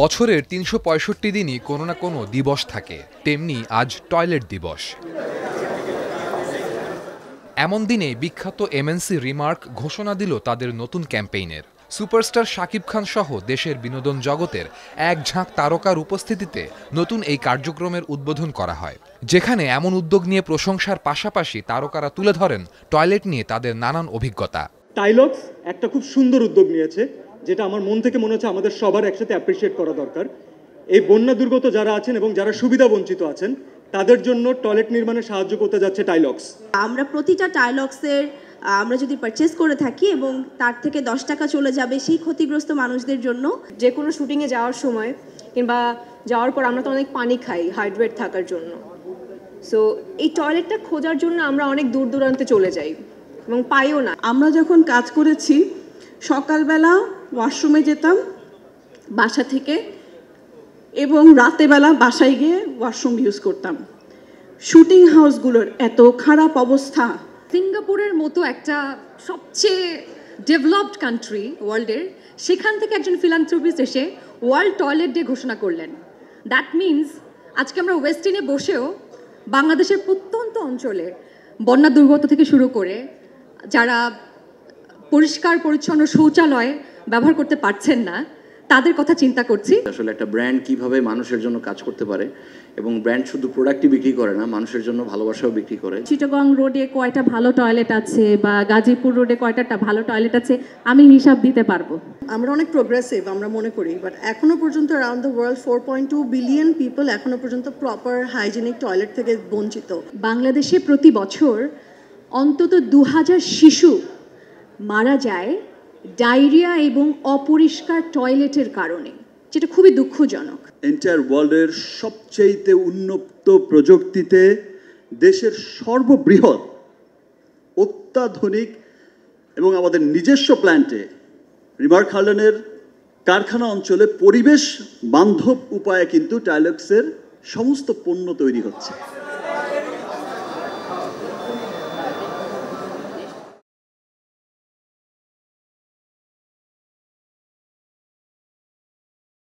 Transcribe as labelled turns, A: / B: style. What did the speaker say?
A: বছরের ৩৬৫ দিনই কোনো না কোনো দিবস থাকে, তেমনি আজ টয়লেট দিবস। এমন দিনে বিখ্যাত এমএনসি রিমার্ক ঘোষণা দিল তাদের নতুন ক্যাম্পেইনের। সুপারস্টার শাকিব খান সহ দেশের বিনোদন জগতের এক ঝাঁক তারকার উপস্থিতিতে নতুন এই কার্যক্রমের উদ্বোধন করা হয়, যেখানে এমন উদ্যোগ নিয়ে প্রশংসার পাশাপাশি তারকারা তুলে ধরেন টয়লেট নিয়ে তাদের নানান অভিজ্ঞতা।
B: টাইলক্স একটা খুব সুন্দর উদ্যোগ নিয়েছে, যেটা আমার মন থেকে মনে হচ্ছে আমাদের সবার একসাথে অ্যাপ্রিসিয়েট করা দরকার। এই বন্যা দুর্গত যারা আছেন এবং যারা সুবিধা বঞ্চিত আছেন তাদের জন্য টয়লেট নির্মাণে সাহায্য করতে যাচ্ছে টাইলক্স।
C: আমরা প্রতিটা টাইলক্সের আমরা যদি পারচেস করে থাকি এবং তার থেকে 10 টাকা চলে যাবে সেই ক্ষতিগ্রস্ত মানুষদের জন্য।
D: যে কোনো শুটিংয়ে যাওয়ার সময় কিংবা যাওয়ার পর আমরা তো অনেক পানি খাই হাইড্রেট থাকার জন্য। সো এই টয়লেটটা খোঁজার জন্য আমরা অনেক দূর দূরান্তে চলে যাই এবং পাইও না।
E: আমরা যখন কাজ করেছি সকালবেলা ওয়াশরুমে যেতাম বাসা থেকে এবং রাতেবেলা বাসায় গিয়ে ওয়াশরুম ইউজ করতাম। শুটিং হাউসগুলোর এত খারাপ অবস্থা।
F: সিঙ্গাপুরের মতো একটা সবচেয়ে ডেভেলপড কান্ট্রি ওয়ার্ল্ডের, সেখান থেকে একজন ফিলান্থ্রপিস্ট এসে ওয়ার্ল্ড টয়লেট ডে ঘোষণা করলেন। দ্যাট মিনস আজকে আমরা ওয়েস্টিনে বসেও বাংলাদেশের প্রত্যন্ত অঞ্চলে বন্যা দুর্গত থেকে শুরু করে যারা পরিষ্কার পরিচ্ছন্ন শৌচালয় ব্যবহার করতে পারছেন না তাদের কথা চিন্তা করছি।
G: আসলে একটা ব্র্যান্ড কিভাবে মানুষের জন্য কাজ করতে পারে, এবং ব্র্যান্ড শুধু প্রোডাক্টই বিক্রি করে না, মানুষের জন্য ভালোবাসাও বিক্রি করে।
H: চিটাগং রোডে কয়টা ভালো টয়লেট আছে বা গাজীপুর রোডে কয়টা ভালো টয়লেট আছে আমি হিসাব দিতে পারবো।
E: আমরা অনেক প্রোগ্রেসিভ আমরা মনে করি, বাট এখনো পর্যন্ত around the world 4.2 billion people এখনো পর্যন্ত প্রপার হাইজেনিক টয়লেট থেকে বঞ্চিত।
F: বাংলাদেশে প্রতি বছর অন্তত 2000 শিশু মারা যায় ডায়রিয়া এবং অপরিষ্কার টয়লেটের কারণে, যেটা খুবই দুঃখজনক।
I: এন্টায়ার ওয়ার্ল্ডের সবচেয়ে উন্নত প্রযুক্তিতে দেশের সর্ববৃহৎ অত্যাধুনিক এবং আমাদের নিজস্ব প্ল্যান্টে রিমার্ক হার্লেনের কারখানা অঞ্চলে পরিবেশ বান্ধব উপায়ে কিন্তু টাইলক্সের সমস্ত পণ্য তৈরি হচ্ছে।